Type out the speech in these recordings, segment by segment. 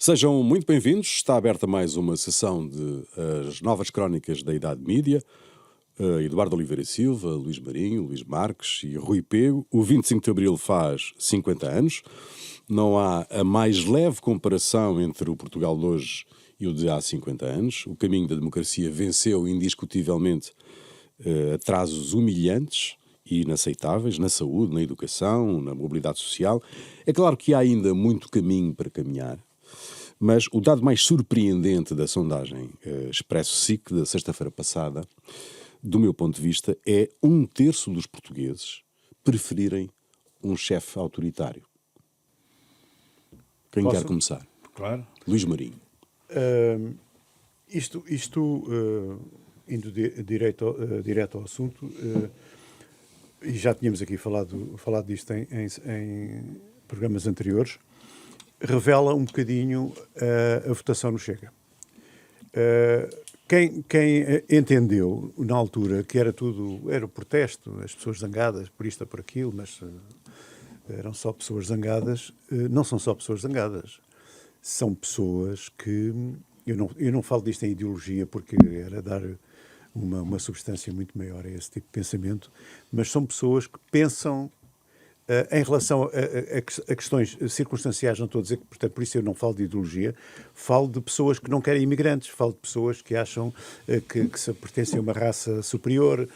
Sejam muito bem-vindos. Está aberta mais uma sessão de As Novas Crónicas da Idade Mídia. Eduardo Oliveira e Silva, Luís Marinho, Luís Marques e Rui Pego. O 25 de Abril faz 50 anos. Não há a mais leve comparação entre o Portugal de hoje e o de há 50 anos. O caminho da democracia venceu indiscutivelmente atrasos humilhantes e inaceitáveis na saúde, na educação, na mobilidade social. É claro que há ainda muito caminho para caminhar. Mas o dado mais surpreendente da sondagem Expresso-SIC da sexta-feira passada, do meu ponto de vista, é 1/3 dos portugueses preferirem um chefe autoritário. Quem quer começar? Claro. Luís Marinho. Indo direto ao assunto, e já tínhamos aqui falado disto em programas anteriores, revela um bocadinho a votação no Chega. Quem entendeu na altura que era o protesto, as pessoas zangadas por isto ou por aquilo, mas eram só pessoas zangadas, não são só pessoas zangadas, são pessoas que, eu não falo disto em ideologia porque era dar uma substância muito maior a esse tipo de pensamento, mas são pessoas que pensam em relação a questões circunstanciais. Não estou a dizer que, portanto, por isso eu não falo de ideologia, falo de pessoas que não querem imigrantes, falo de pessoas que acham que se pertencem a uma raça superior,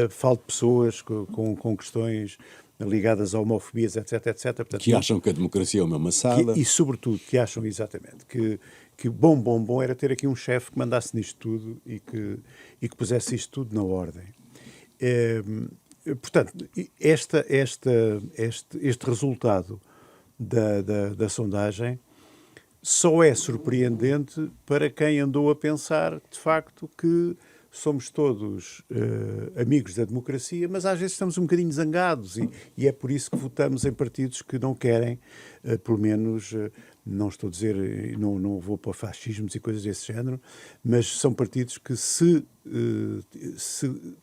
falo de pessoas com questões ligadas a homofobias, etc, etc. Portanto, que acham que a democracia é uma maçada. E, sobretudo, que acham exatamente que bom era ter aqui um chefe que mandasse nisto tudo e que pusesse isto tudo na ordem. Portanto, este resultado da sondagem só é surpreendente para quem andou a pensar, de facto, que somos todos amigos da democracia, mas às vezes estamos um bocadinho zangados e é por isso que votamos em partidos que não querem, pelo menos, não estou a dizer, não vou para fascismos e coisas desse género, mas são partidos que se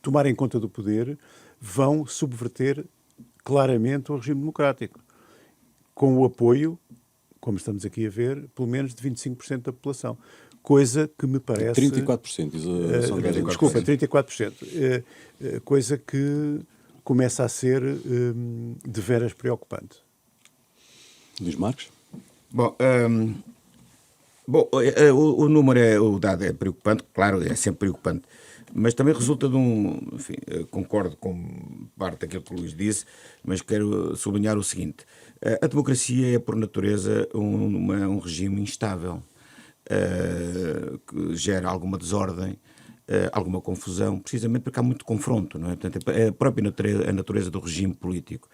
tomarem conta do poder vão subverter claramente o regime democrático, com o apoio, como estamos aqui a ver, pelo menos de 25% da população. Coisa que me parece... 34%. Desculpa, 34%. Coisa que começa a ser de veras preocupante. Luís Marques? O número, o dado é preocupante, claro, é sempre preocupante, mas também resulta de enfim, concordo com parte daquilo que o Luís disse, mas quero sublinhar o seguinte: a democracia é, por natureza, um regime instável, que gera alguma desordem, alguma confusão, precisamente porque há muito confronto, não é? Portanto, é a própria natureza do regime político.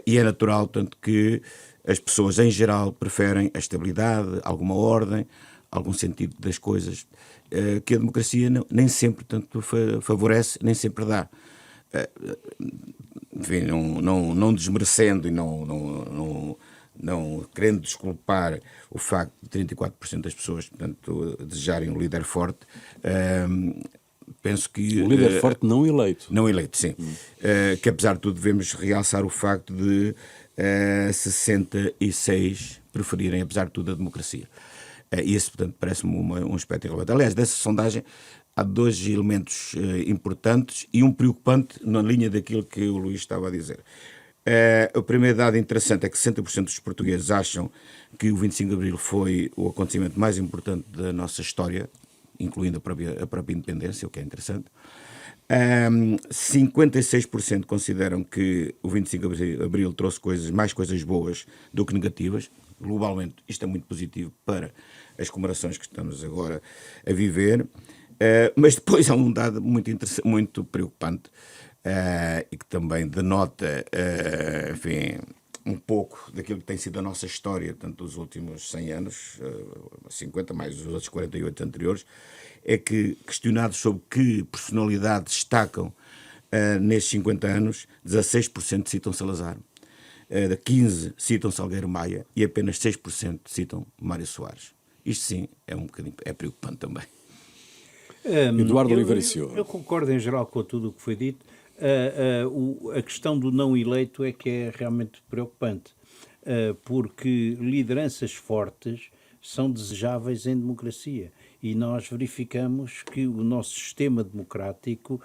E é natural, tanto que as pessoas, em geral, preferem a estabilidade, alguma ordem, algum sentido das coisas, que a democracia nem sempre tanto favorece, nem sempre dá. Enfim, não desmerecendo e não querendo desculpar o facto de 34% das pessoas, portanto, desejarem um líder forte, penso que... Um líder forte não eleito. Não eleito, sim. Que, apesar de tudo, devemos realçar o facto de 66 preferirem, apesar de tudo, a democracia. E esse, portanto, parece-me um aspecto irrelevante. Aliás, dessa sondagem há dois elementos importantes e um preocupante na linha daquilo que o Luís estava a dizer. O primeiro dado interessante é que 60% dos portugueses acham que o 25 de Abril foi o acontecimento mais importante da nossa história, incluindo a própria independência, o que é interessante. 56% consideram que o 25 de Abril trouxe mais coisas boas do que negativas. Globalmente, isto é muito positivo para as comemorações que estamos agora a viver. Mas depois há um dado muito preocupante, e que também denota, enfim, um pouco daquilo que tem sido a nossa história, tanto dos últimos 100 anos, 50 mais os outros 48 anteriores, é que, questionados sobre que personalidades destacam nestes 50 anos, 16% citam Salazar, 15% citam Salgueiro Maia e apenas 6% citam Mário Soares. Isto sim é preocupante também. Eduardo Oliveira e Silva. Eu concordo em geral com tudo o que foi dito. A questão do não eleito é que é realmente preocupante, porque lideranças fortes são desejáveis em democracia. E nós verificamos que o nosso sistema democrático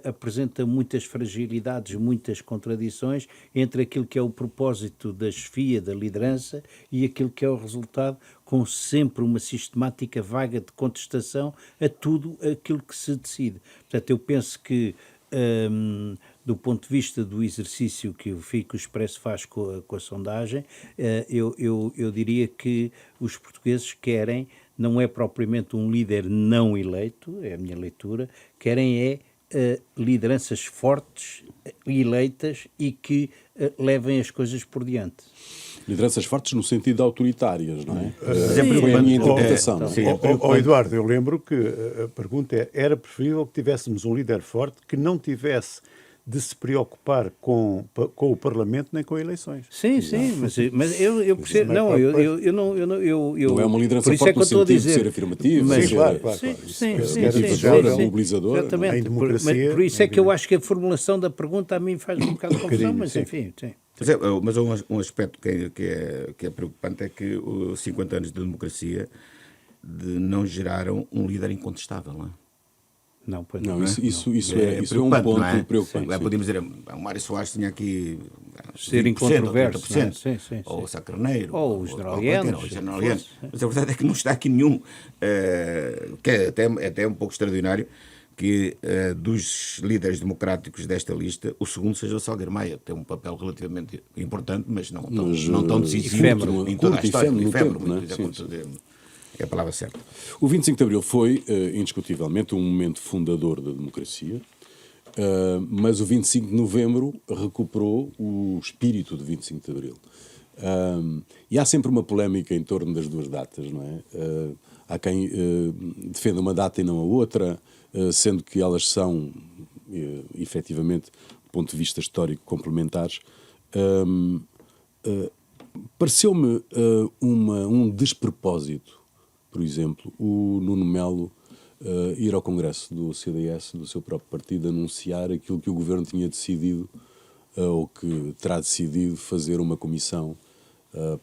apresenta muitas fragilidades, muitas contradições entre aquilo que é o propósito da chefia, da liderança, e aquilo que é o resultado, com sempre uma sistemática vaga de contestação a tudo aquilo que se decide. Portanto, eu penso que, do ponto de vista do exercício que o Expresso faz com a sondagem, eu diria que os portugueses querem, não é propriamente um líder não eleito, é a minha leitura, querem lideranças fortes, eleitas e que levem as coisas por diante. Lideranças fortes no sentido de autoritárias, não é? Foi a minha interpretação. Eduardo, eu lembro que a pergunta era preferível que tivéssemos um líder forte que não tivesse de se preocupar com o Parlamento nem com eleições. Sim, mas eu percebo. Não é uma liderança forte no sentido de ser afirmativo, claro. mobilizador. Exatamente. Em democracia, por isso é que eu acho que a formulação da pergunta a mim faz um bocado de confusão, mas enfim. Sim. Mas um aspecto que é preocupante é que os 50 anos de democracia não geraram um líder incontestável, não é? Não, pois não, não. Isso é um ponto preocupante. Podíamos dizer, o Mário Soares tinha aqui ser incontroverso, 30%, ou o Sá Carneiro, ou o General Yanes. Mas a verdade é que não está aqui nenhum, que é até um pouco extraordinário, que dos líderes democráticos desta lista, o segundo seja o Salgueiro Maia, que tem um papel relativamente importante, mas não tão decisivo em toda a história. É a palavra certa. O 25 de Abril foi, indiscutivelmente, um momento fundador da democracia, mas o 25 de Novembro recuperou o espírito de 25 de Abril. E há sempre uma polémica em torno das duas datas, não é? Há quem defenda uma data e não a outra, sendo que elas são, efetivamente, do ponto de vista histórico, complementares. Pareceu-me um despropósito, por exemplo, o Nuno Melo ir ao Congresso do CDS, do seu próprio partido, anunciar aquilo que o Governo tinha decidido, ou que terá decidido fazer uma comissão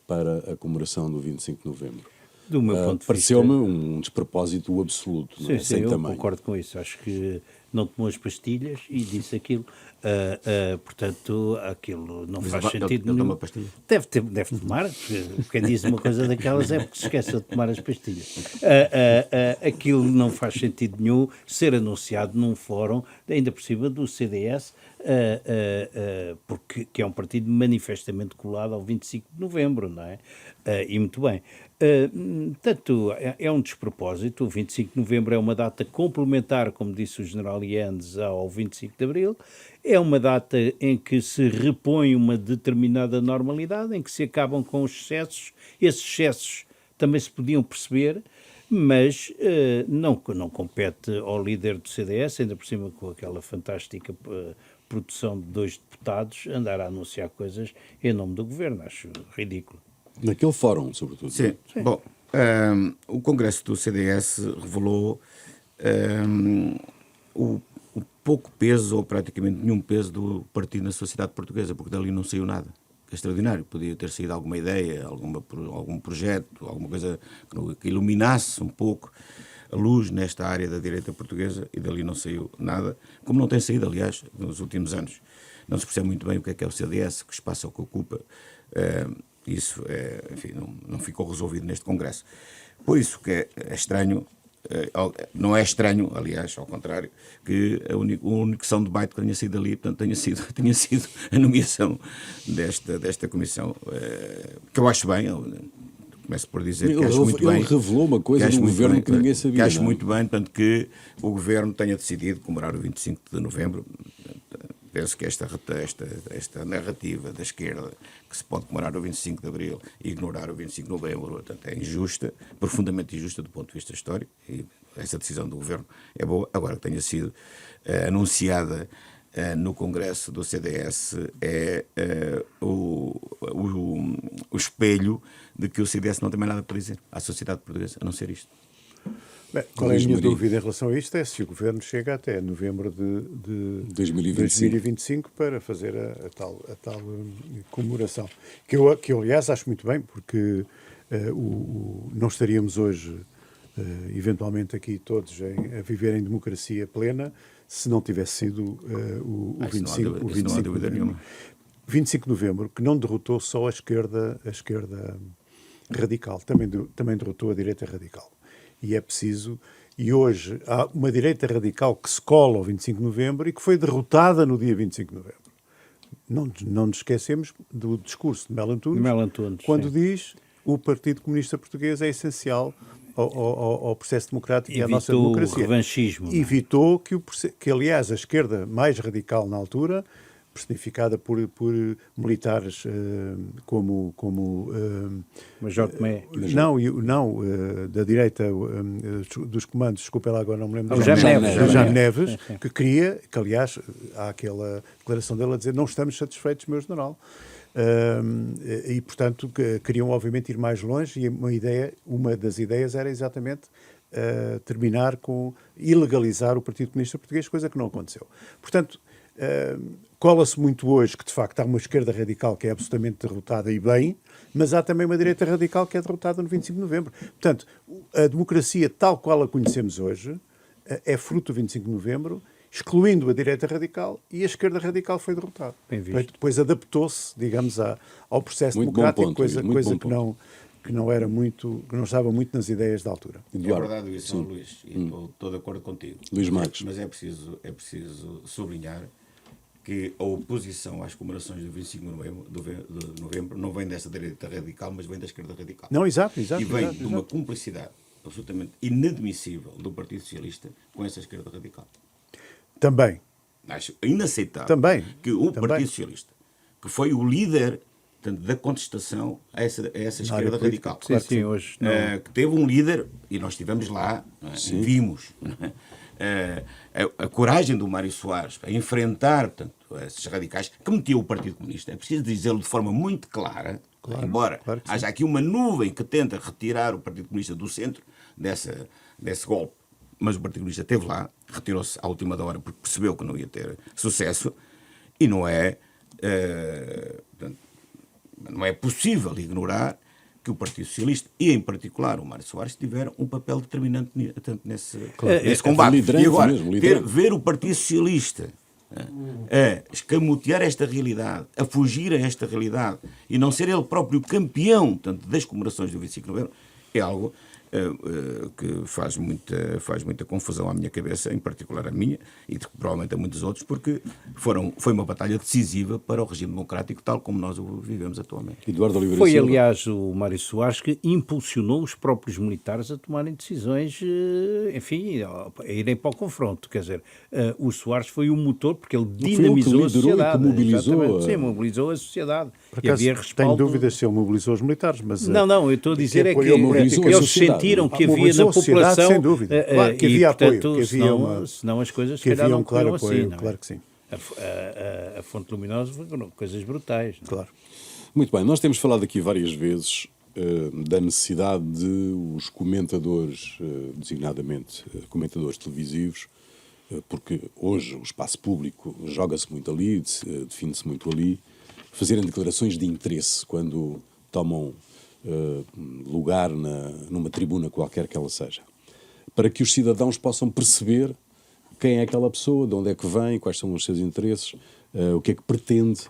para a comemoração do 25 de Novembro. Do meu ponto de pareceu-me um despropósito absoluto. Sim, sim, eu concordo com isso. Acho que não tomou as pastilhas e disse aquilo. Portanto, aquilo não faz sentido nenhum. Deve tomar, quem diz uma coisa daquelas é porque se esqueceu de tomar as pastilhas. Aquilo não faz sentido nenhum ser anunciado num fórum, ainda por cima do CDS, porque que é um partido manifestamente colado ao 25 de novembro, não é? E muito bem. Portanto, é um despropósito. O 25 de novembro é uma data complementar, como disse o General Yanes, ao 25 de abril. É uma data em que se repõe uma determinada normalidade, em que se acabam com os excessos. Esses excessos também se podiam perceber, mas não compete ao líder do CDS, ainda por cima com aquela fantástica produção de 2 deputados, andar a anunciar coisas em nome do Governo. Acho ridículo. Naquele fórum, sobretudo. Sim. Bom, o Congresso do CDS revelou o pouco peso, ou praticamente nenhum peso, do partido na sociedade portuguesa, porque dali não saiu nada. É extraordinário. Podia ter saído alguma ideia, algum projeto, alguma coisa que iluminasse um pouco a luz nesta área da direita portuguesa, e dali não saiu nada, como não tem saído, aliás, nos últimos anos. Não se percebe muito bem o que é o CDS, que espaço é o que ocupa. Isso, enfim, não ficou resolvido neste Congresso. Por isso que é estranho, não é estranho, aliás, ao contrário, que a única são de debate que tenha sido ali, portanto, tenha sido a nomeação desta comissão, que eu acho bem. Começo por dizer que acho muito bem. Ele revelou uma coisa do Governo que ninguém sabia. Que acho muito bem, portanto, que o Governo tenha decidido comemorar o 25 de novembro. Penso que esta narrativa da esquerda, que se pode comemorar o 25 de abril e ignorar o 25 de novembro, portanto, é injusta, profundamente injusta do ponto de vista histórico, e essa decisão do Governo é boa. Agora, que tenha sido anunciada no Congresso do CDS é o espelho de que o CDS não tem mais nada para dizer à sociedade portuguesa, a não ser isto. Bem, qual é a minha dúvida em relação a isto? É se o Governo chega até novembro de 2025 para fazer a tal comemoração. Que eu, aliás, acho muito bem, porque não estaríamos hoje, eventualmente aqui todos, a viver em democracia plena se não tivesse sido o 25 de novembro. 25 de novembro, que não derrotou só a esquerda radical, também derrotou a direita radical. E é preciso... E hoje há uma direita radical que se cola ao 25 de novembro e que foi derrotada no dia 25 de novembro. Não nos esquecemos do discurso de Melo Antunes, quando diz o Partido Comunista Português é essencial ao processo democrático e à nossa democracia. Evitou o revanchismo. Evitou que, aliás, a esquerda mais radical na altura, personificada por militares como Major Tomé. Da direita dos comandos, desculpa lá agora, não me lembro. Jaime Neves, que queria, que aliás há aquela declaração dele a dizer: não estamos satisfeitos, meu general. E portanto queriam obviamente ir mais longe, e uma das ideias era exatamente terminar com ilegalizar o Partido Comunista Português, coisa que não aconteceu. Portanto, cola-se muito hoje que, de facto, há uma esquerda radical que é absolutamente derrotada e bem, mas há também uma direita radical que é derrotada no 25 de novembro. Portanto, a democracia tal qual a conhecemos hoje é fruto do 25 de novembro, excluindo a direita radical, e a esquerda radical foi derrotada. Depois adaptou-se, digamos, ao processo muito democrático, coisa que não estava muito nas ideias da altura. Eduardo. É verdade isso, Luís, e estou de acordo contigo. Luís Marques. Mas é preciso sublinhar que a oposição às comemorações do 25 de novembro não vem dessa direita radical, mas vem da esquerda radical. Não, exato. E vem de uma cumplicidade absolutamente inadmissível do Partido Socialista com essa esquerda radical. Também. Acho inaceitável que o Partido Socialista, que foi o líder da contestação a essa esquerda radical, Sim, hoje não. que teve um líder, e nós estivemos lá, vimos a coragem do Mário Soares a enfrentar, portanto, esses radicais que metiam o Partido Comunista. É preciso dizê-lo de forma muito clara, embora haja aqui uma nuvem que tenta retirar o Partido Comunista do centro desse golpe. Mas o Partido Comunista esteve lá, retirou-se à última hora porque percebeu que não ia ter sucesso, e não é possível ignorar que o Partido Socialista, e em particular o Mário Soares, tiveram um papel determinante nesse combate. E agora, ver o Partido Socialista a escamotear esta realidade, a fugir a esta realidade, e não ser ele próprio campeão, tanto das comemorações do 25 de novembro, é algo que faz muita confusão à minha cabeça, em particular a minha, e provavelmente a muitos outros, porque foi uma batalha decisiva para o regime democrático tal como nós o vivemos atualmente. Eduardo Oliveira Foi, Silva. aliás, o Mário Soares que impulsionou os próprios militares a tomarem decisões, enfim, a irem para o confronto. Quer dizer, o Soares foi o motor, porque ele dinamizou a sociedade. Mobilizou a sociedade. Por acaso, tenho dúvidas se ele mobilizou os militares, mas... Não, eu estou a dizer é que eles sentiram que havia na população... Sem dúvida. Claro, que havia apoio. Que havia senão as coisas se calhar não claro apoio, assim. Claro que sim. A Fonte Luminosa foram coisas brutais. Não? Claro. Muito bem, nós temos falado aqui várias vezes da necessidade de os comentadores, designadamente comentadores televisivos, porque hoje o espaço público joga-se muito ali, define-se muito ali, fazerem declarações de interesse quando tomam lugar numa tribuna qualquer que ela seja, para que os cidadãos possam perceber quem é aquela pessoa, de onde é que vem, quais são os seus interesses, o que é que pretende.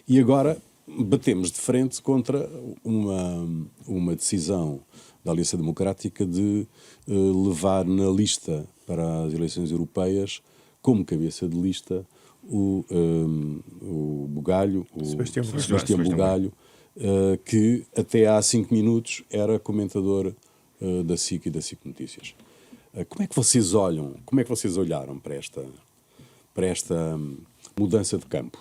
E agora batemos de frente contra uma decisão da Aliança Democrática de levar na lista para as eleições europeias, como cabeça de lista, o Bugalho, Sebastião Bugalho, que até há 5 minutos era comentador da SIC e da SIC Notícias. Como é que vocês olharam para esta mudança de campo?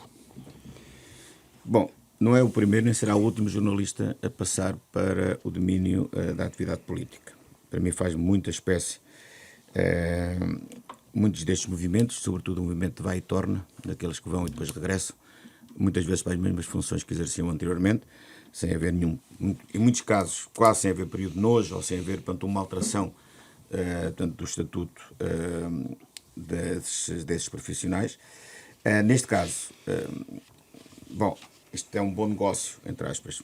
Bom, não é o primeiro nem será o último jornalista a passar para o domínio da atividade política. Para mim faz muita espécie. Muitos destes movimentos, sobretudo o movimento de vai e torna, daqueles que vão e depois regressam, muitas vezes para as mesmas funções que exerciam anteriormente, sem haver nenhum, em muitos casos, quase sem haver período de nojo, ou sem haver, portanto, uma alteração do estatuto desses profissionais. Neste caso, bom, isto é um bom negócio, entre aspas,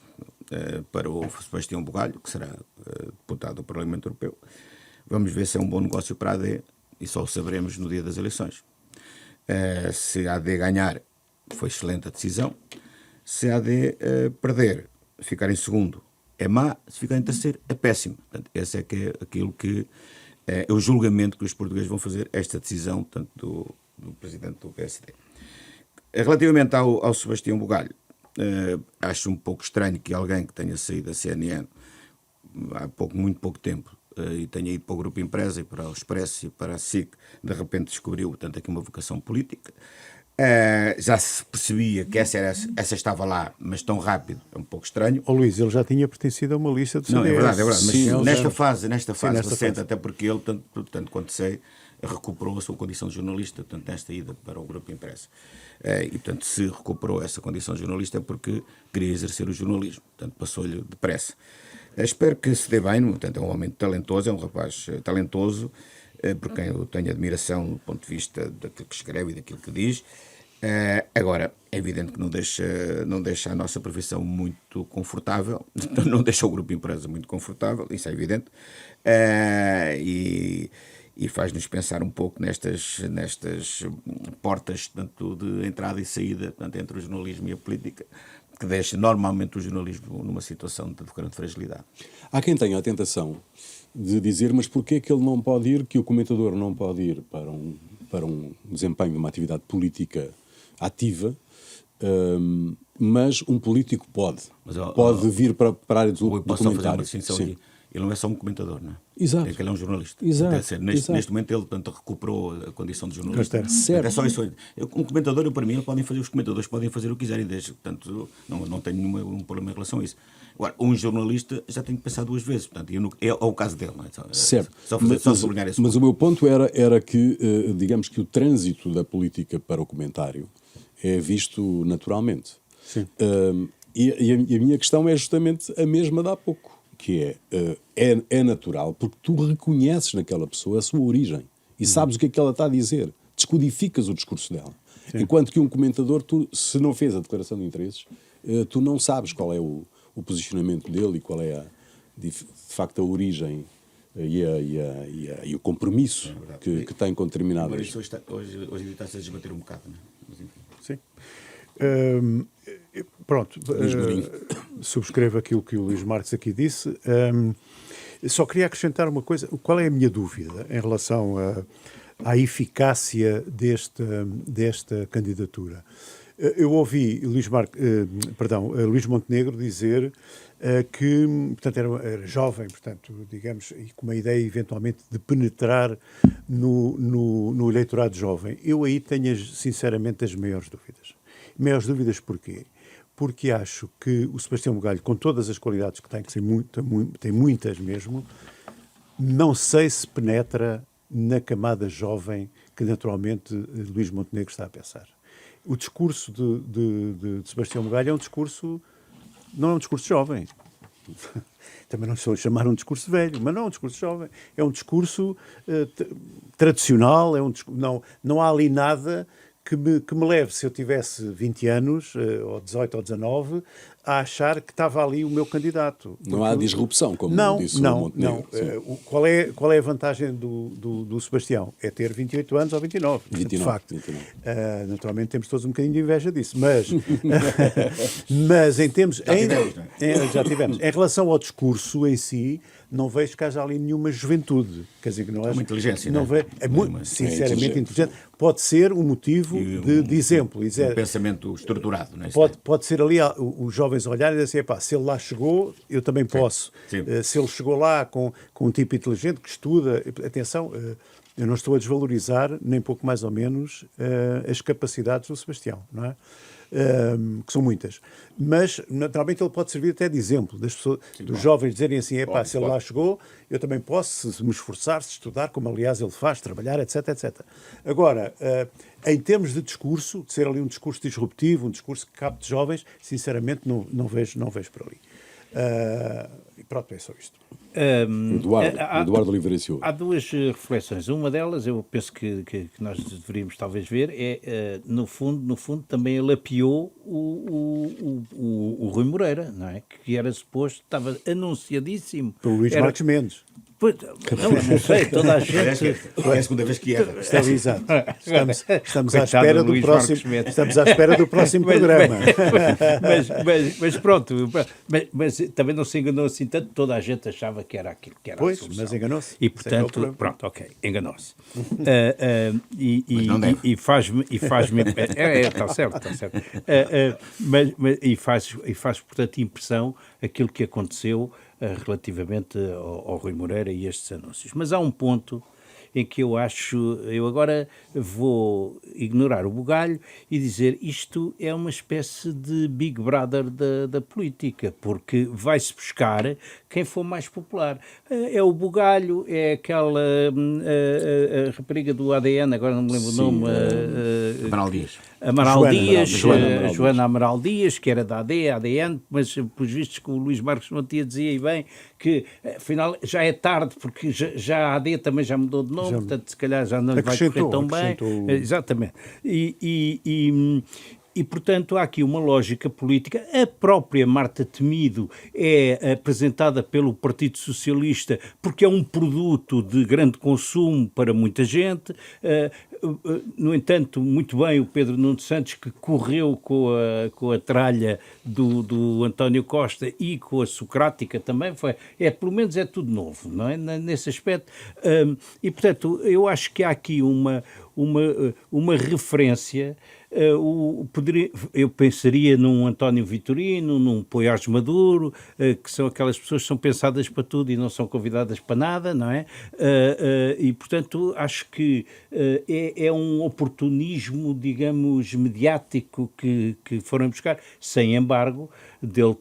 para o Sebastião Bugalho, que será deputado do Parlamento Europeu. Vamos ver se é um bom negócio para a AD e só o saberemos no dia das eleições. Se a AD ganhar, foi excelente a decisão. Se a AD perder, ficar em segundo, é má. Se ficar em terceiro, é péssimo. Portanto, esse é, que é aquilo que é o julgamento que os portugueses vão fazer esta decisão, tanto do presidente do PSD. Relativamente ao Sebastião Bugalho, acho um pouco estranho que alguém que tenha saído da CNN há muito pouco tempo e tenha ido para o Grupo Empresa e para o Expresso e para a SIC, de repente descobriu, portanto, aqui uma vocação política. Já se percebia que essa estava lá, mas tão rápido, é um pouco estranho. Luís, ele já tinha pertencido a uma lista do CDS. Não, é verdade, mas Sim, nesta fase recente, fase. até porque ele, tanto quanto sei, recuperou a sua condição de jornalista, portanto, nesta ida para o Grupo Impresso. E, portanto, se recuperou essa condição de jornalista é porque queria exercer o jornalismo, portanto, passou-lhe depressa. Espero que se dê bem, portanto, é um homem talentoso, é um rapaz talentoso, por quem eu tenho admiração do ponto de vista daquilo que escreve e daquilo que diz. Agora, é evidente que não deixa a nossa profissão muito confortável, não deixa o Grupo Empresa muito confortável, isso é evidente, e faz-nos pensar um pouco nestas portas, tanto de entrada e saída, tanto entre o jornalismo e a política, que deixa normalmente o jornalismo numa situação de grande fragilidade. Há quem tenha a tentação de dizer, mas porquê que ele não pode ir, que o comentador não pode ir para um desempenho de uma atividade política ativa, mas um político pode vir para a área do comentário. Sim. Ele não é só um comentador, não é? Exato. É que ele é um jornalista. Exato. Neste momento ele, portanto, recuperou a condição de jornalista. Certo. É só isso. Um comentador, para mim, os comentadores podem fazer o que quiserem, portanto, não tenho nenhum problema em relação a isso. Agora, um jornalista já tem que pensar duas vezes, portanto, é o caso dele, não é? Certo. Só sublinhar isso. Mas o meu ponto era que, digamos que o trânsito da política para o comentário é visto naturalmente. Sim. E a minha questão é justamente a mesma de há pouco, que é natural, porque tu reconheces naquela pessoa a sua origem e sabes o que é que ela está a dizer, descodificas o discurso dela. Sim. Enquanto que um comentador, se não fez a declaração de interesses, tu não sabes qual é o posicionamento dele e qual é de facto a origem e o compromisso que tem com determinadas... Hoje está-se a desbater um bocado, não é? Mas, enfim. Sim. Pronto, subscrevo aquilo que o Luís Marques aqui disse. Só queria acrescentar uma coisa. Qual é a minha dúvida em relação à eficácia desta candidatura? Eu ouvi Luís Montenegro dizer que, portanto, era jovem, portanto, digamos, e com uma ideia eventualmente de penetrar no eleitorado jovem. Eu aí tenho, sinceramente, as maiores dúvidas. Maiores dúvidas porquê? Porque acho que o Sebastião Bugalho, com todas as qualidades que tem, que tem muitas mesmo, não sei se penetra na camada jovem que naturalmente Luís Montenegro está a pensar. O discurso de Sebastião Bugalho é um discurso, não é um discurso jovem. Também não estou a chamar um discurso velho, mas não é um discurso jovem. É um discurso tradicional, não há ali nada que me leve, se eu tivesse 20 anos, ou 18 ou 19, a achar que estava ali o meu candidato. Não há disrupção, como disse o Montenegro. Não. Qual é a vantagem do Sebastião? É ter 28 anos ou 29. 29 de facto. 29. Naturalmente temos todos um bocadinho de inveja disso, mas em termos... Já tivemos. Em relação ao discurso em si, não vejo que haja ali nenhuma juventude. Quer dizer, que não é uma inteligência, não é? É muito, sinceramente inteligente. Pode ser um motivo de exemplo. Um pensamento estruturado, não é? Pode ser ali os jovens olharem e dizer, se ele lá chegou, eu também posso. Sim. Se ele chegou lá com um tipo inteligente que estuda, atenção, eu não estou a desvalorizar, nem pouco mais ou menos, as capacidades do Sebastião, não é? Que são muitas. Mas, naturalmente, ele pode servir até de exemplo das pessoas, dos jovens dizerem assim, se ele lá chegou, eu também posso, se me esforçar, se estudar, como aliás ele faz, trabalhar, etc, etc. Agora, em termos de discurso, de ser ali um discurso disruptivo, um discurso que capte jovens, sinceramente não vejo por ali. E pronto, é só isto. Eduardo Oliveira e Silva. Há duas reflexões. Uma delas, eu penso que nós deveríamos talvez ver, no fundo também ele apiou o Rui Moreira, não é? Que era suposto, estava anunciadíssimo. Pelo Luís Marques Mendes. Não sei, toda a gente... É a segunda vez que erra. Exato. Estamos à Coitado espera do do Luís próximo, Marques Mendes. estamos à espera do próximo programa. Mas pronto, mas também não se enganou assim tanto, toda a gente achava que era aquilo que era Pois, a solução. mas enganou-se. E Esse é que é o portanto, problema. pronto, ok, enganou-se. Mas não deve. E faz-me está certo, está certo. E faz, portanto, impressão aquilo que aconteceu relativamente ao Rui Moreira e estes anúncios. Mas há um ponto em que eu agora vou ignorar o bugalho e dizer isto é uma espécie de Big Brother da política, porque vai-se buscar quem for mais popular. É o bugalho, é aquela a rapariga do ADN, agora não me lembro o nome. Amaral Dias. Joana Amaral Dias, que era da ADN, mas pelos vistos que o Luís Marques Montia dizia e bem que afinal já é tarde, porque já a AD também já mudou de nome, portanto se calhar já não lhe vai correr tão bem. Exatamente. E, portanto, há aqui uma lógica política. A própria Marta Temido é apresentada pelo Partido Socialista porque é um produto de grande consumo para muita gente. No entanto, muito bem o Pedro Nuno Santos, que correu com a tralha do António Costa e com a Socrática também, pelo menos é tudo novo, não é? Nesse aspecto. E, portanto, eu acho que há aqui uma referência. Eu pensaria num António Vitorino, num Poiares Maduro, que são aquelas pessoas que são pensadas para tudo e não são convidadas para nada, não é? E, portanto, acho que é um oportunismo, digamos, mediático que foram buscar, sem embargo, do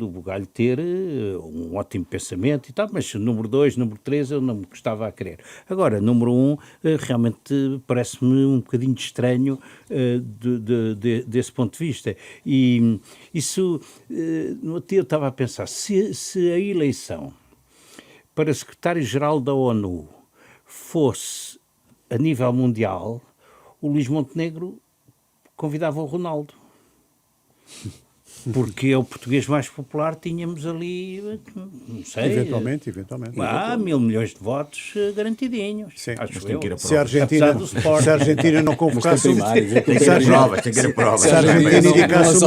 bugalho ter um ótimo pensamento e tal, mas número 2, número 3 eu não me gostava a querer. Agora, número 1, realmente parece-me um bocadinho estranho desse ponto de vista. E isso, no outro dia eu estava a pensar, se a eleição para secretário-geral da ONU fosse a nível mundial, o Luís Montenegro convidava o Ronaldo. Porque é o português mais popular, tínhamos ali, não sei... Eventualmente. 1.000 milhões de votos garantidinhos. Sim. Acho eu. Se a Argentina não convocasse o provas. Se a Argentina indicasse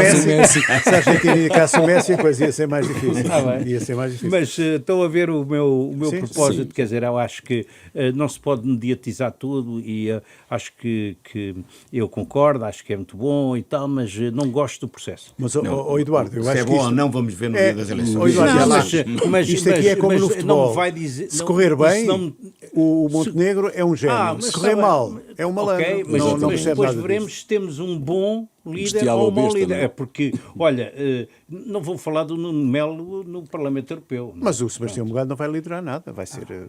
o Messi, a coisa ia ser mais difícil. Mas estou a ver o meu Sim, propósito, quer dizer, eu acho que não se pode mediatizar tudo e acho que eu concordo, acho que é muito bom e tal, mas não gosto do processo. Mas, Eduardo, eu se acho é que bom isto... ou não, vamos ver no dia das eleições. Isto aqui é como no futebol. Se correr bem, o Montenegro é um gênio. Se correr mal, é um malandro. Mas não depois veremos se temos um bom líder ou um mau líder. É porque, olha, não vou falar do Nuno Melo no Parlamento Europeu. Mas o Sebastião Mogado não vai liderar nada. Vai ser Ele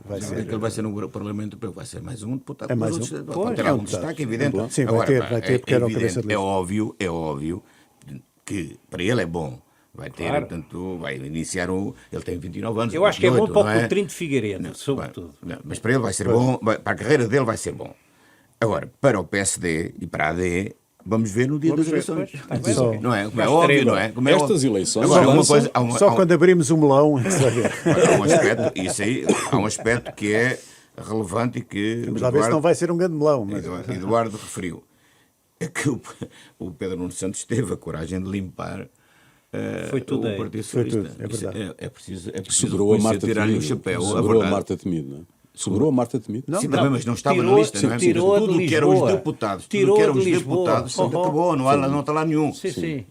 vai ser no Parlamento Europeu, vai ser mais um deputado. É mais Pode ter algum destaque, evidente. Sim, vai ter, porque era o cabeça de lista. É óbvio que para ele é bom. Vai ter, portanto, vai iniciar ele tem 29 anos. Eu acho que é bom para o Coutinho de Figueiredo, sobretudo. Mas para ele vai ser bom, para a carreira dele vai ser bom. Agora, para o PSD e para a AD, vamos ver no dia das eleições. Não é? Como é óbvio, não é? Estas eleições... Agora, só quando abrimos o melão... Há um aspecto que é relevante e que... Vamos lá ver se não vai ser um grande melão. Eduardo referiu. É que o Pedro Nuno Santos teve a coragem de limpar foi tudo o Partido Socialista. É verdade. É preciso sobrou a Marta tirar-lhe o chapéu. Sobrou a Marta Temido, não é? Sobrou a Marta Temido? Sim, também, mas não estava na lista, não é? Tudo o que eram os deputados, acabou, não está lá nenhum. Sim.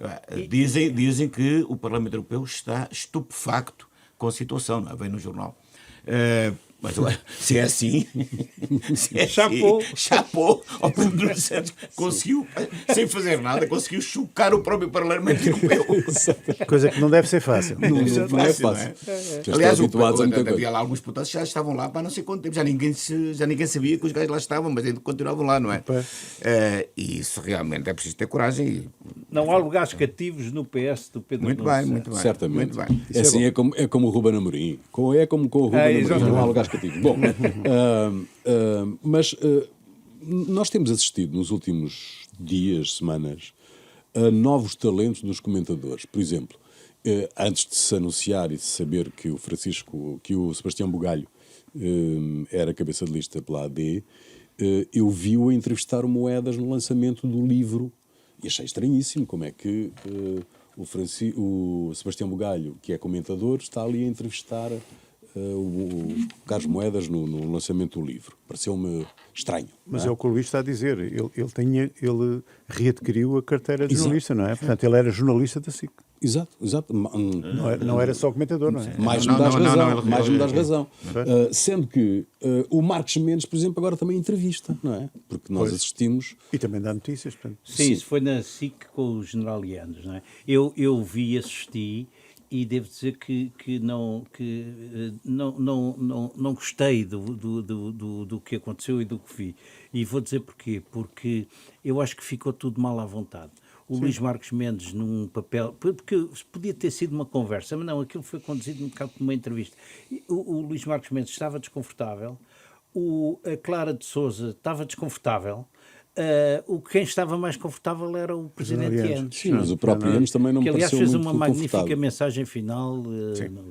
Dizem que o Parlamento Europeu está estupefacto com a situação, não é? Vem no jornal. Mas olha, se é assim, Chapou. chapou ao Pedro Nuno Santos, conseguiu, sem fazer nada, conseguiu chocar o próprio Parlamento Europeu. Coisa que não deve ser fácil. Não é Fácil, fácil. Já Aliás, estão habituados a muita havia coisa. lá alguns deputados que já estavam lá para não sei quanto tempo, já ninguém sabia que os gajos lá estavam, mas ainda continuavam lá, não é? E isso realmente é preciso ter coragem. Não há lugares cativos no PS do Pedro Muito Nuno bem, Santos. muito bem. Certamente. Muito bem. É assim, é como o Ruben Amorim. É como com o Ruben Amorim. exatamente. Não há lugares cativos. Bom, mas nós temos assistido nos últimos dias, semanas, a novos talentos dos comentadores. Por exemplo, antes de se anunciar e de se saber que o Sebastião Bugalho era cabeça de lista pela AD, eu vi-o a entrevistar o Moedas no lançamento do livro e achei estranhíssimo como é que o Sebastião Bugalho, que é comentador, está ali a entrevistar o Carlos Moedas no lançamento do livro. Pareceu-me estranho. Mas não é o que o Luís está a dizer. Ele readquiriu a carteira de jornalista, não é? Portanto, ele era jornalista da SIC. Exato. Não era só comentador, não é? Mais Não, me dás não, razão. não, Mais me dás ele- razão. Sendo que o Marcos Mendes, por exemplo, agora também entrevista, não é? Porque nós assistimos. E também dá notícias, portanto. Sim, isso foi na SIC com os generalianos, não é? Eu vi, assisti e devo dizer que não gostei do que aconteceu e do que vi. E vou dizer porquê. Porque eu acho que ficou tudo mal à vontade. O Luís Marcos Mendes num papel... Porque podia ter sido uma conversa, mas não, aquilo foi conduzido um bocado como uma entrevista. O Luís Marcos Mendes estava desconfortável, a Clara de Sousa estava desconfortável, quem estava mais confortável era o Presidente Eanes. Sim, mas o próprio Eanes também não me Que, aliás, pareceu fez muito uma magnífica confortável. mensagem final.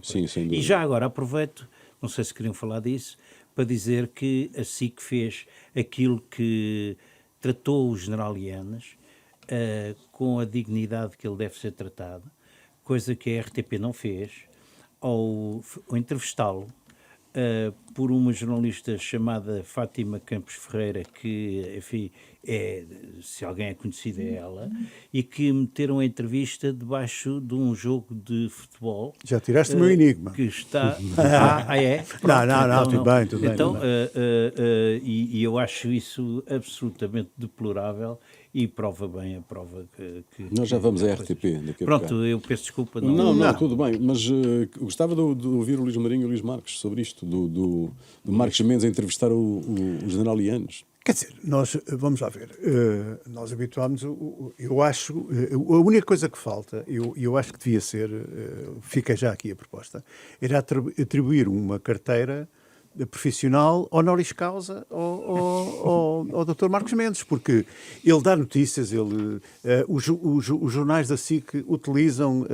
Sim, sem dúvida. E já agora aproveito, não sei se queriam falar disso, para dizer que a SIC fez aquilo que tratou o general Eanes com a dignidade que ele deve ser tratado, coisa que a RTP não fez, ao entrevistá-lo por uma jornalista chamada Fátima Campos Ferreira, que, enfim, se alguém é conhecido é ela, e que meteram a entrevista debaixo de um jogo de futebol. Já tiraste o meu enigma. Que está... é? Não, tudo bem, tudo bem. Então, tudo bem. e eu acho isso absolutamente deplorável e prova bem a prova que Nós já vamos à RTP daqui a Pronto, bocado. eu peço desculpa. Não, tudo bem, mas gostava de ouvir o Luís Marinho e o Luís Marques sobre isto, do Marcos Mendes a entrevistar o general Eanes. Quer dizer, nós, vamos lá ver, nós habituámos, eu acho, a única coisa que falta, eu acho que devia ser, fica já aqui a proposta, era atribuir uma carteira profissional honoris causa ao Dr. Marcos Mendes, porque ele dá notícias, os jornais da SIC utilizam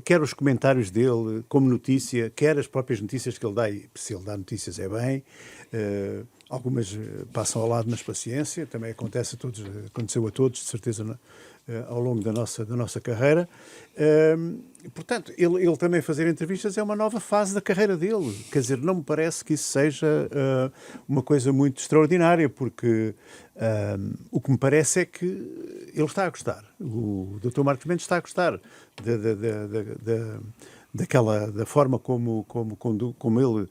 quer os comentários dele como notícia, quer as próprias notícias que ele dá, e se ele dá notícias é bem, algumas passam ao lado, mas paciência, também aconteceu a todos, de certeza, ao longo da nossa carreira. Portanto, ele também fazer entrevistas é uma nova fase da carreira dele. Quer dizer, não me parece que isso seja uma coisa muito extraordinária, porque o que me parece é que ele está a gostar. O Dr. Marcos Mendes está a gostar da forma como ele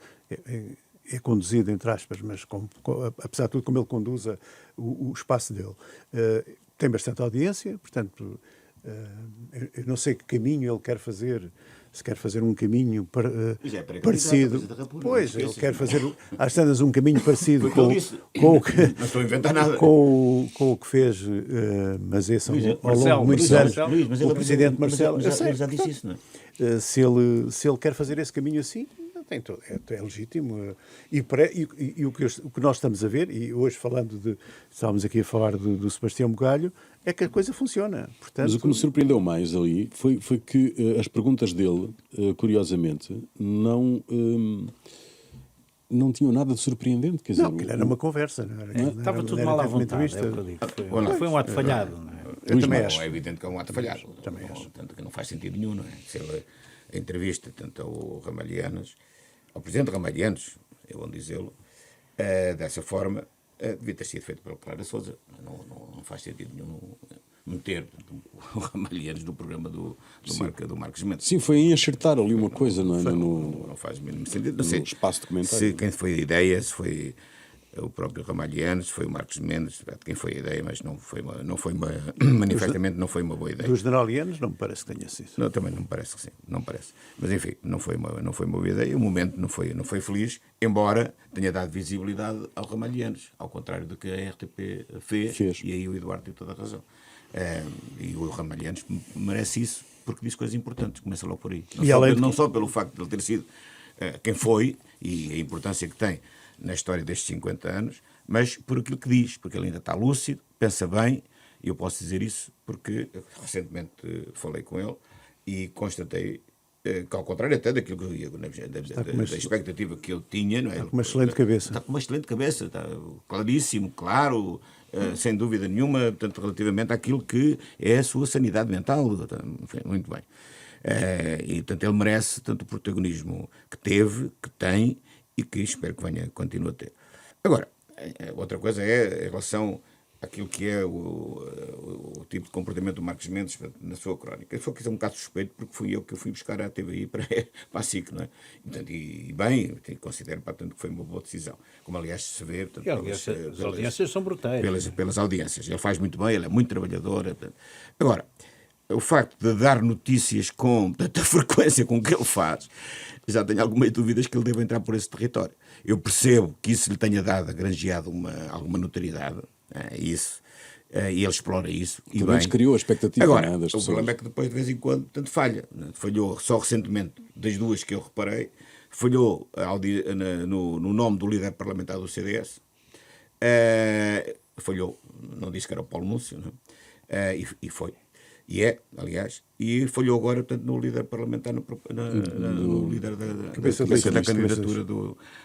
é conduzido, entre aspas, mas apesar de tudo, como ele conduz o espaço dele. Tem bastante audiência, portanto, eu não sei que caminho ele quer fazer, se quer fazer um caminho parecido. Pois, ele quer fazer, às tantas, um caminho parecido com o que... Não estou a inventar nada. Com o que fez, mas esse ao longo de muitos anos, o Presidente Marcelo. Ele já disse isso, não é? Se ele quer fazer esse caminho assim, é legítimo. E o que nós estamos a ver, e hoje estávamos aqui a falar do Sebastião Bugalho, é que a coisa funciona. Portanto, Mas o que me surpreendeu mais ali foi que as perguntas dele, curiosamente, não tinham nada de surpreendente. Quer dizer, não, aquilo era uma conversa. Estava tudo mal à vontade, é o que eu digo. Foi um ato falhado, não é? Eu também acho. É evidente que é um ato falhado. Também acho. Tanto que não faz sentido nenhum, não é? Se ele, a entrevista, tanto ao Ramalhianos, ao Presidente Ramalhianos, é bom dizê-lo, dessa forma, devia ter sido feito pela Clara Sousa. Não faz sentido nenhum. meter o Ramalhianos no programa do Marcos Mendes. Sim, foi em acertar ali uma coisa, não é? Não faz o mínimo sentido. Não sei No espaço de comentário. se quem foi a ideia, se foi o próprio Ramalhianos, se foi o Marcos Mendes, quem foi a ideia, mas manifestamente não foi uma boa ideia. Dos generalianos não me parece que tenha sido. Não, também não me parece que sim, não me parece. Mas enfim, não foi uma boa ideia, o momento não foi feliz, embora tenha dado visibilidade ao Ramalhianos, ao contrário do que a RTP fez. E aí o Eduardo tem toda a razão. E o Ramalhianos merece isso, porque diz coisas importantes, começa logo por aí. Não só pelo facto de ele ter sido quem foi e a importância que tem na história destes 50 anos, mas por aquilo que diz, porque ele ainda está lúcido, pensa bem, e eu posso dizer isso porque recentemente falei com ele e constatei que, ao contrário até daquilo que eu, da expectativa que eu tinha, não é? Está com uma excelente cabeça. Está com uma excelente cabeça, está claríssimo, claro, sem dúvida nenhuma, portanto, relativamente àquilo que é a sua sanidade mental. Enfim, muito bem. E, portanto, ele merece tanto o protagonismo que teve, que tem e que espero que continue a ter. Agora, outra coisa é em relação àquilo que é o tipo de comportamento do Marcos Mendes na sua crónica. Foi um bocado suspeito, porque fui eu que o fui buscar à TVI para a SIC, não é? E bem, considero, portanto, que foi uma boa decisão. Como, aliás, se vê... Portanto, as audiências são brutais. Pelas audiências. Ele faz muito bem, ele é muito trabalhador. Portanto. Agora, o facto de dar notícias com tanta frequência com que ele faz, já tenho algumas dúvidas que ele deve entrar por esse território. Eu percebo que isso lhe tenha granjeado alguma notoriedade, isso, e ele explora isso. Pelo menos criou a expectativa. Agora, das pessoas. O problema é que depois, de vez em quando, tanto falha. Falhou só recentemente, das duas que eu reparei, falhou no nome do líder parlamentar do CDS, falhou, não disse que era o Paulo Múcio, não? E foi. Aliás, e falhou agora, portanto, no líder parlamentar, no líder da candidatura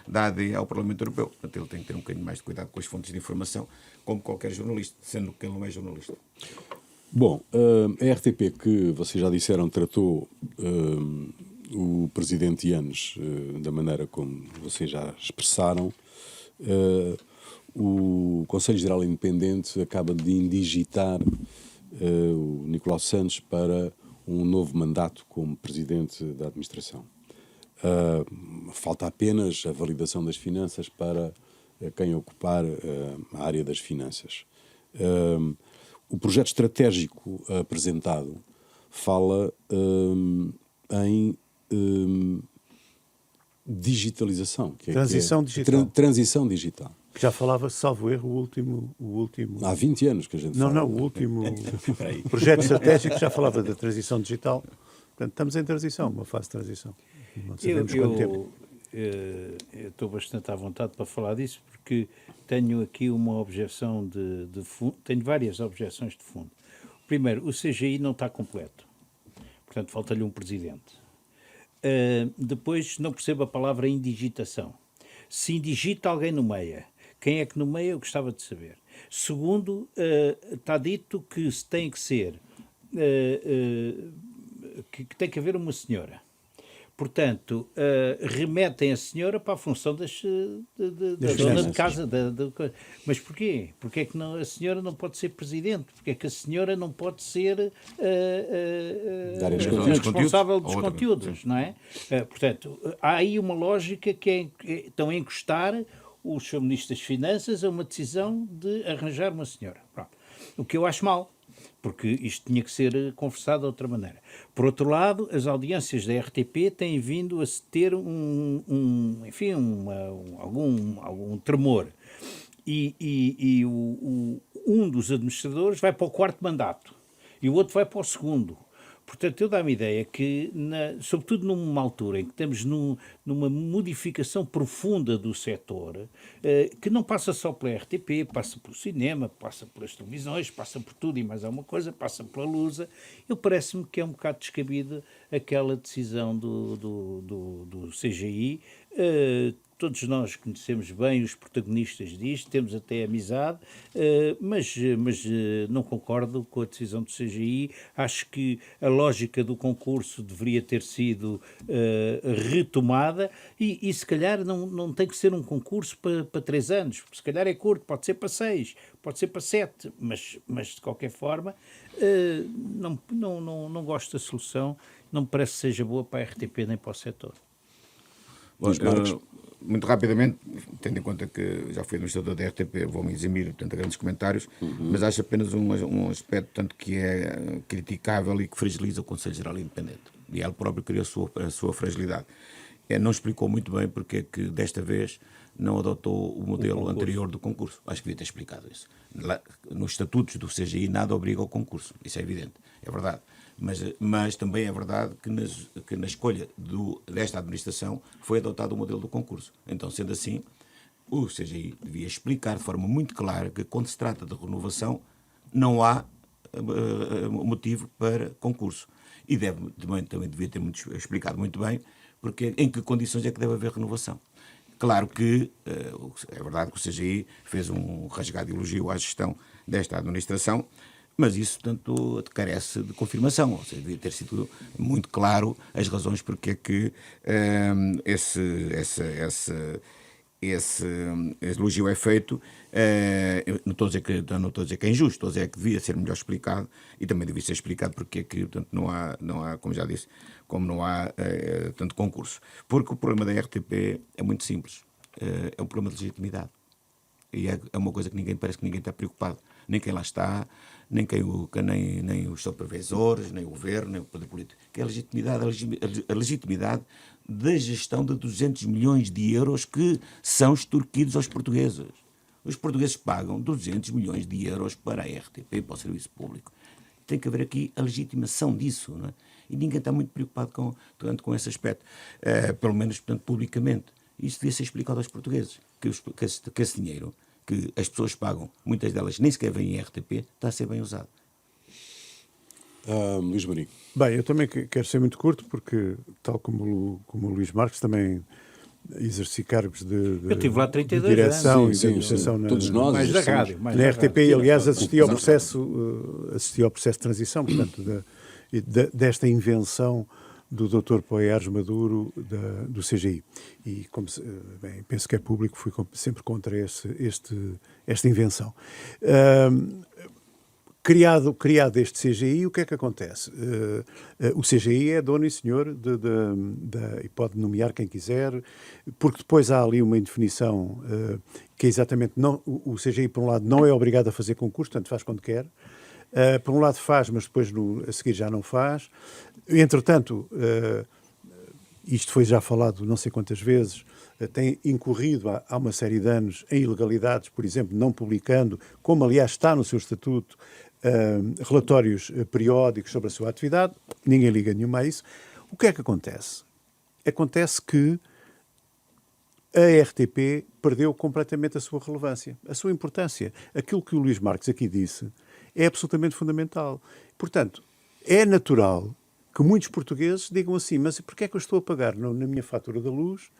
da AD ao Parlamento Europeu. Portanto, ele tem que ter um bocadinho mais de cuidado com as fontes de informação, como qualquer jornalista, sendo que ele não é jornalista. Bom, a RTP, que vocês já disseram, tratou o presidente Yanes da maneira como vocês já expressaram. O Conselho Geral Independente acaba de indigitar o Nicolau Santos para um novo mandato como presidente da administração. Falta apenas a validação das finanças para quem ocupar a área das finanças. O projeto estratégico apresentado fala em digitalização. Transição digital. Transição digital. Que já falava, salvo erro, o último... Há 20 anos que a gente fala. Não, o último projeto estratégico já falava da transição digital. Portanto, estamos em transição, uma fase de transição. Não sabemos quanto tempo. Eu estou bastante à vontade para falar disso, porque tenho aqui uma objeção de fundo, tenho várias objeções de fundo. Primeiro, o CGI não está completo. Portanto, falta-lhe um presidente. Depois, não percebo a palavra indigitação. Se indigita, alguém nomeia. Quem é que nomeia? Eu gostava de saber. Segundo, está dito que se tem que ser, que tem que haver uma senhora. Portanto, remetem a senhora para a função da dona de casa. Mas porquê? Porquê é que a senhora não pode ser presidente? Porquê é que a senhora não pode ser responsável dos conteúdos, não é? Portanto, há aí uma lógica que estão a encostar os Sr. Ministro das Finanças a uma decisão de arranjar uma senhora. Pronto. O que eu acho mal, porque isto tinha que ser conversado de outra maneira. Por outro lado, as audiências da RTP têm vindo a ter algum tremor. E um dos administradores vai para o 4º mandato e o outro vai para o 2º. Portanto, eu dá-me a ideia que, sobretudo numa altura em que estamos numa modificação profunda do setor, que não passa só pela RTP, passa pelo cinema, passa pelas televisões, passa por tudo e mais alguma coisa, passa pela Lusa, parece-me que é um bocado descabida aquela decisão do CGI todos nós conhecemos bem os protagonistas disto, temos até amizade, mas não concordo com a decisão do CGI. Acho que a lógica do concurso deveria ter sido retomada e se calhar não tem que ser um concurso para 3 anos, porque se calhar é curto, pode ser para 6, pode ser para 7, mas de qualquer forma não gosto da solução, não me parece que seja boa para a RTP nem para o setor. Bom, muito rapidamente, tendo em conta que já fui administrador da RTP, vou-me eximir, portanto, a grandes comentários, mas acho apenas um aspecto, portanto, que é criticável e que fragiliza o Conselho Geral Independente. E ele próprio criou a sua fragilidade. Não explicou muito bem porque é que desta vez não adotou o modelo anterior do concurso. Acho que devia ter explicado isso. Nos estatutos do CGI nada obriga ao concurso, isso é evidente, é verdade. Mas também é verdade que na escolha desta administração foi adotado o modelo do concurso. Então, sendo assim, o CGI devia explicar de forma muito clara que quando se trata de renovação não há motivo para concurso. E também devia ter explicado muito bem porque, em que condições é que deve haver renovação. Claro que é verdade que o CGI fez um rasgado elogio à gestão desta administração, mas isso, portanto, carece de confirmação. Ou seja, devia ter sido muito claro as razões porque é que esse elogio é feito. Não estou a dizer que é injusto, estou a dizer que devia ser melhor explicado e também devia ser explicado porque é que, portanto, não há, como já disse, como não há tanto concurso. Porque o problema da RTP é muito simples. É um problema de legitimidade. E é uma coisa que parece que ninguém está preocupado. Nem quem lá está, nem os supervisores, nem o governo, nem o poder político. Que é a legitimidade da gestão de 200 milhões de euros que são extorquidos aos portugueses. Os portugueses pagam 200 milhões de euros para a RTP, para o serviço público. Tem que haver aqui a legitimação disso, não é? E ninguém está muito preocupado com esse aspecto, pelo menos, portanto, publicamente. Isso devia ser explicado aos portugueses, que esse dinheiro que as pessoas pagam, muitas delas nem sequer vêm em RTP, está a ser bem usado. Luís Marinho. Bem, eu também quero ser muito curto, porque, tal como o Luís Marques, também exerci cargos de eu estive lá 32 de direção anos. e de administração todos nós Mais da rádio. na RTP, e aliás assisti ao processo de transição, portanto, desta invenção do Dr. Poiares Maduro do CGI. E, penso que é público, fui sempre contra esta invenção. Criado este CGI, o que é que acontece? O CGI é dono e senhor e pode nomear quem quiser, porque depois há ali uma indefinição que é exatamente, o CGI, por um lado, não é obrigado a fazer concurso, portanto faz quando quer. Por um lado faz, mas depois a seguir já não faz. Entretanto, isto foi já falado não sei quantas vezes, tem incorrido há uma série de anos em ilegalidades, por exemplo, não publicando, como aliás está no seu estatuto, relatórios periódicos sobre a sua atividade. Ninguém liga nenhuma a isso. O que é que acontece? Acontece que a RTP perdeu completamente a sua relevância, a sua importância. Aquilo que o Luís Marques aqui disse é absolutamente fundamental. Portanto, é natural que muitos portugueses digam assim, mas porquê é que eu estou a pagar na minha fatura da luz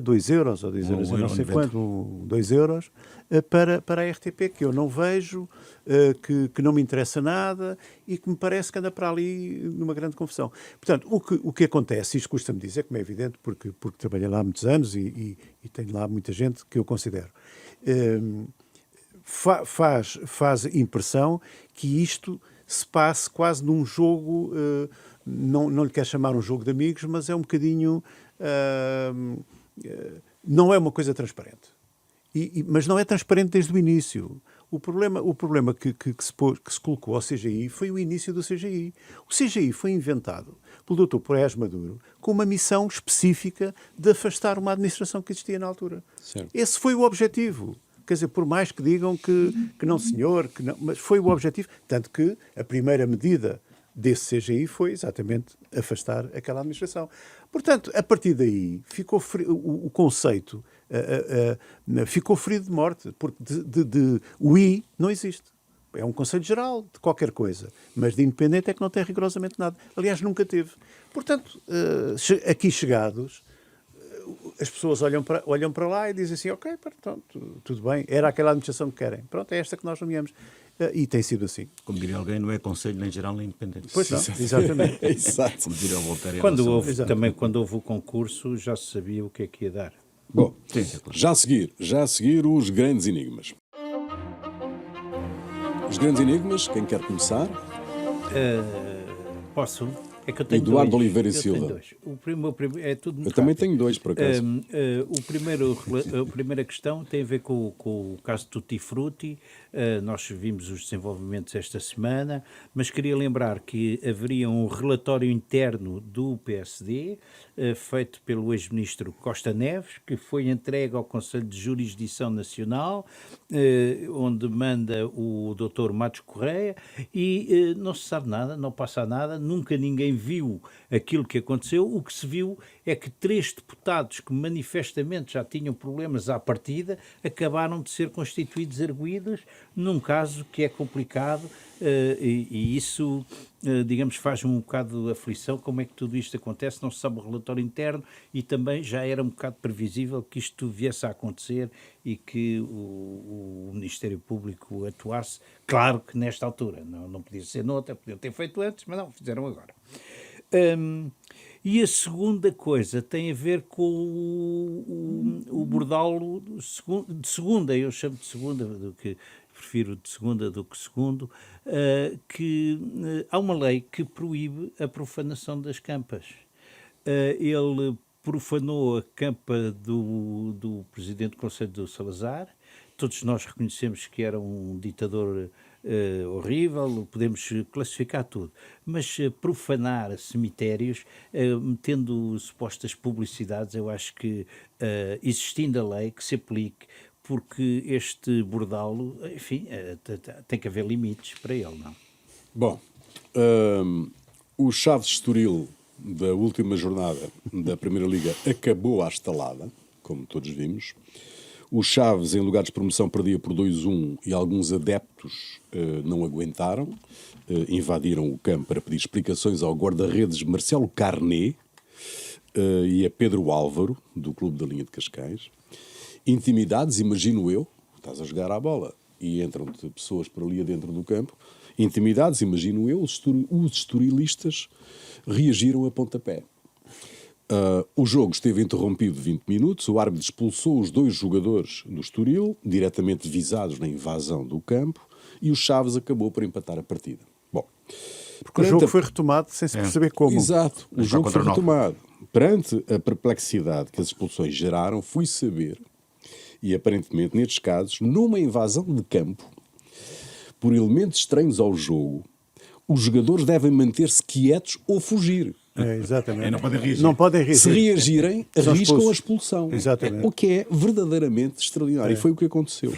2 euros ou 2 euros, não sei quanto, 2 euros, para a RTP, que eu não vejo, que não me interessa nada e que me parece que anda para ali numa grande confusão. Portanto, o que acontece, isto custa-me dizer, como é evidente, porque trabalhei lá há muitos anos e tenho lá muita gente que eu considero, faz impressão que isto se passe quase num jogo, não lhe quero chamar um jogo de amigos, mas é um bocadinho... não é uma coisa transparente. Mas não é transparente desde o início. O problema que se colocou ao CGI foi o início do CGI. O CGI foi inventado pelo Dr. Poiares Maduro com uma missão específica de afastar uma administração que existia na altura. Certo. Esse foi o objetivo. Quer dizer, por mais que digam que não, senhor, que não, mas foi o objetivo. Tanto que a primeira medida desse CGI foi exatamente afastar aquela administração. Portanto, a partir daí, ficou o conceito ficou ferido de morte, porque o I não existe. É um conceito geral de qualquer coisa, mas de independente é que não tem rigorosamente nada. Aliás, nunca teve. Portanto, aqui chegados, as pessoas olham para lá e dizem assim, ok, pronto, tudo bem, era aquela administração que querem. Pronto, é esta que nós nomeamos. E tem sido assim. Como diria alguém, não é conselho nem geral nem independente. Pois não, exatamente. Exato. Como diria o Voltaire. Quando houve o concurso, já se sabia o que é que ia dar. Bom, Sim, é claro. já a seguir os grandes enigmas. Os grandes enigmas, quem quer começar? Posso? É que eu tenho Eduardo dois. Oliveira e Eu Silva. tenho dois. O primeiro é tudo muito Eu também rápido. tenho dois, por acaso. A primeira questão tem a ver com o caso Tutti Frutti. Nós vimos os desenvolvimentos esta semana, mas queria lembrar que haveria um relatório interno do PSD, feito pelo ex-ministro Costa Neves, que foi entregue ao Conselho de Jurisdição Nacional, onde manda o Dr. Matos Correia, e não se sabe nada, não passa nada, nunca ninguém viu aquilo que aconteceu. O que se viu é que 3 deputados que manifestamente já tinham problemas à partida acabaram de ser constituídos arguidos num caso que é complicado, e isso, digamos, faz um bocado de aflição. Como é que tudo isto acontece? Não se sabe o relatório interno, e também já era um bocado previsível que isto viesse a acontecer e que o Ministério Público atuasse. Claro que nesta altura, não podia ser noutra, podiam ter feito antes, mas não, fizeram agora. E a segunda coisa tem a ver com o bordalo de segunda, eu chamo de segunda, prefiro de segunda do que segundo, que há uma lei que proíbe a profanação das campas. Ele profanou a campa do presidente do Conselho do Salazar. Todos nós reconhecemos que era um ditador horrível, podemos classificar tudo, mas profanar cemitérios, metendo supostas publicidades, eu acho que, existindo a lei, que se aplique, porque este bordalo, enfim, tem que haver limites para ele, não? Bom, o Chaves Estoril da última jornada da Primeira Liga acabou à estalada, como todos vimos. O Chaves, em lugar de promoção, perdia por 2-1 e alguns adeptos não aguentaram, invadiram o campo para pedir explicações ao guarda-redes Marcelo Carné e a Pedro Álvaro, do Clube da Linha de Cascais. Intimidades, imagino eu, estás a jogar à bola e entram-te pessoas por ali dentro do campo. Intimidades, imagino eu, os estorilistas reagiram a pontapé. O jogo esteve interrompido 20 minutos, o árbitro expulsou os 2 jogadores do Estoril, diretamente visados na invasão do campo, e o Chaves acabou por empatar a partida. Bom, Porque o jogo foi retomado sem se perceber como. Exato, o Mas jogo foi contra o retomado. Perante a perplexidade que as expulsões geraram, fui saber, e aparentemente nestes casos, numa invasão de campo, por elementos estranhos ao jogo, os jogadores devem manter-se quietos ou fugir. Exatamente. Não podem reagir. Não podem reagir. Se reagirem, São arriscam expulsos. a expulsão. Exatamente. O que é verdadeiramente extraordinário. E foi o que aconteceu.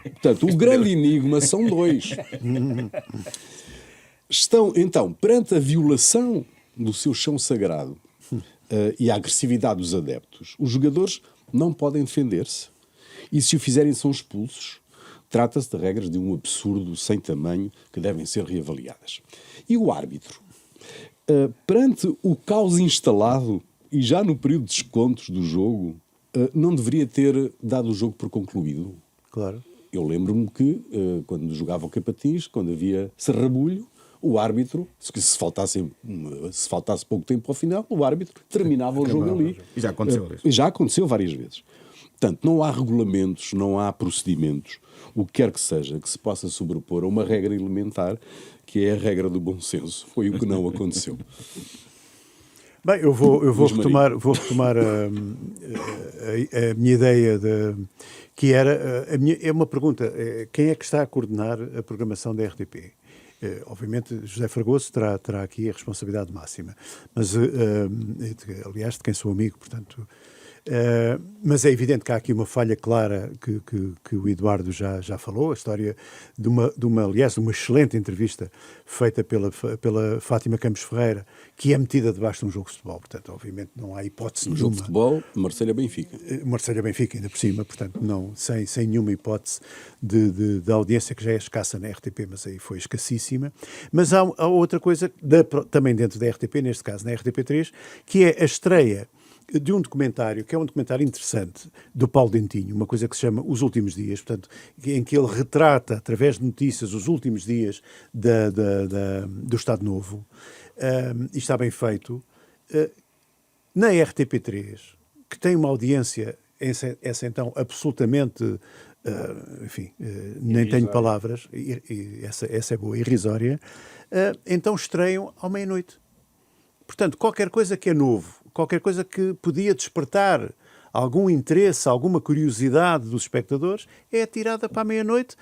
Portanto, o grande enigma são 2. Estão, então, perante a violação do seu chão sagrado e a agressividade dos adeptos, os jogadores não podem defender-se. E se o fizerem, são expulsos. Trata-se de regras de um absurdo sem tamanho que devem ser reavaliadas. E o árbitro? Perante o caos instalado e já no período de descontos do jogo, não deveria ter dado o jogo por concluído. Claro. Eu lembro-me que, quando jogava o Capatins, quando havia serrabulho, o árbitro, se faltasse pouco tempo ao final, o árbitro terminava o jogo ali. E já aconteceu isso. Já aconteceu várias vezes. Portanto, não há regulamentos, não há procedimentos, o que quer que seja, que se possa sobrepor a uma regra elementar, que é a regra do bom senso. Foi o que não aconteceu. Bem, eu vou retomar a minha ideia que era é uma pergunta: quem é que está a coordenar a programação da RTP? Obviamente José Fragoso terá aqui a responsabilidade máxima, mas aliás de quem sou amigo, portanto. Mas é evidente que há aqui uma falha clara que o Eduardo já falou, a história de uma excelente entrevista feita pela Fátima Campos Ferreira, que é metida debaixo de um jogo de futebol. Portanto, obviamente não há hipótese nenhuma. Jogo de futebol, Marselha-Benfica. Marselha-Benfica, ainda por cima, portanto, sem nenhuma hipótese de audiência, que já é escassa na RTP, mas aí foi escassíssima. Mas há outra coisa, também dentro da RTP, neste caso na RTP3, que é a estreia de um documentário, que é um documentário interessante, do Paulo Dentinho, uma coisa que se chama Os Últimos Dias, portanto, em que ele retrata, através de notícias, os últimos dias do Estado Novo, e está bem feito. Na RTP3, que tem uma audiência, essa então, absolutamente, enfim, nem tenho palavras, essa é boa, irrisória, então estreiam à meia-noite. Portanto, qualquer coisa que é novo, qualquer coisa que podia despertar algum interesse, alguma curiosidade dos espectadores, é atirada para a meia-noite,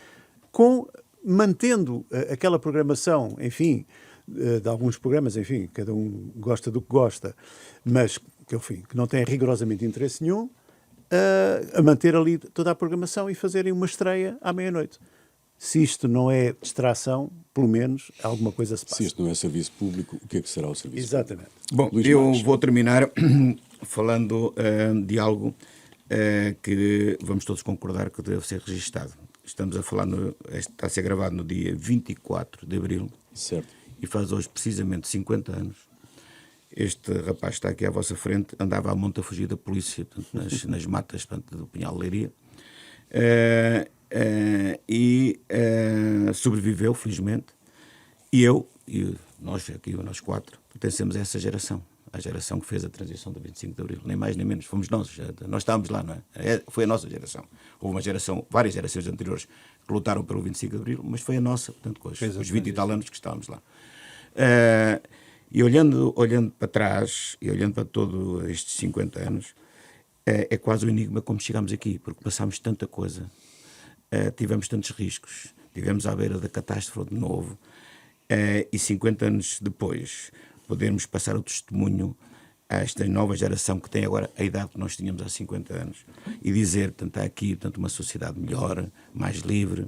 mantendo aquela programação, enfim, de alguns programas, enfim, cada um gosta do que gosta, mas que, enfim, que não tem rigorosamente interesse nenhum, a manter ali toda a programação e fazerem uma estreia à meia-noite. Se isto não é distração, pelo menos alguma coisa se passa. Se isto não é serviço público, o que é que será o serviço Exatamente. Bom, Luís eu Marques. vou terminar falando de algo que vamos todos concordar que deve ser registado. Estamos a falar, está a ser gravado no dia 24 de abril. Certo. E faz hoje precisamente 50 anos. Este rapaz que está aqui à vossa frente andava à monta a fugir da polícia, portanto, nas matas, portanto, do Pinhal de Leiria. E sobreviveu, felizmente. E eu, e nós aqui, nós quatro, pertencemos a essa geração. A geração que fez a transição do 25 de Abril. Nem mais nem menos. Fomos nós estávamos lá, não é? Foi a nossa geração. Houve uma geração, várias gerações anteriores que lutaram pelo 25 de Abril, mas foi a nossa, portanto, com os 20 e tal anos que estávamos lá. E olhando para trás, e olhando para todos estes 50 anos, é quase um enigma como chegámos aqui, porque passámos tanta coisa, tivemos tantos riscos, tivemos à beira da catástrofe de novo, e 50 anos depois podermos passar o testemunho a esta nova geração que tem agora a idade que nós tínhamos há 50 anos e dizer, portanto, há aqui uma sociedade melhor, mais livre,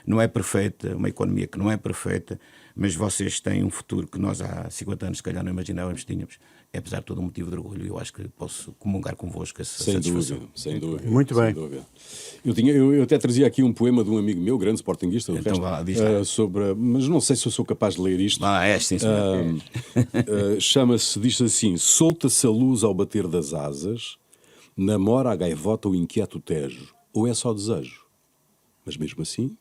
não é perfeita, uma economia que não é perfeita, mas vocês têm um futuro que nós há 50 anos se calhar não imaginávamos que tínhamos. É, apesar de todo um motivo de orgulho, eu acho que posso comungar convosco essa satisfação. Sem dúvida. Muito bem. Dúvida. Eu até trazia aqui um poema de um amigo meu, grande sportinguista, Então vá, diz lá. mas não sei se eu sou capaz de ler isto. Sim, senhor. Diz assim: solta-se a luz ao bater das asas, namora a gaivota o inquieto tejo, ou é só desejo? Mas mesmo assim,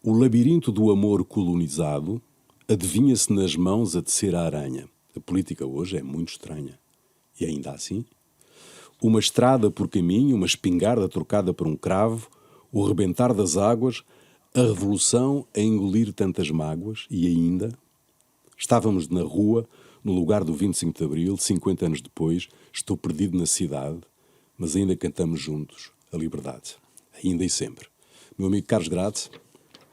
o labirinto do amor colonizado adivinha-se nas mãos a tecer a aranha. A política hoje é muito estranha. E ainda assim, uma estrada por caminho, uma espingarda trocada por um cravo, o rebentar das águas, a revolução a engolir tantas mágoas, e ainda estávamos na rua, no lugar do 25 de Abril, 50 anos depois, estou perdido na cidade, mas ainda cantamos juntos a liberdade. Ainda e sempre. Meu amigo Carlos Grade.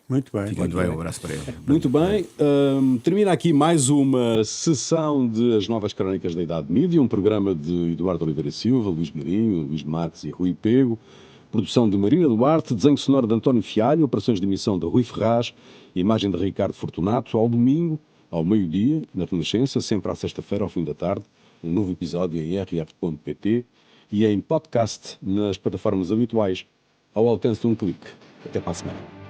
Muito bem. Muito bem, um abraço para ele. Muito bem, termina aqui mais uma sessão de As Novas Crónicas da Idade Mídia, um programa de Eduardo Oliveira Silva, Luís Marinho, Luís Marques e Rui Pego, produção de Marina Duarte, desenho sonoro de António Fialho, operações de emissão de Rui Ferraz, imagem de Ricardo Fortunato. Ao domingo, ao meio-dia, na Renascença, sempre à sexta-feira, ao fim da tarde, um novo episódio em rf.pt e em podcast nas plataformas habituais, ao alcance de um clique. Até para a semana.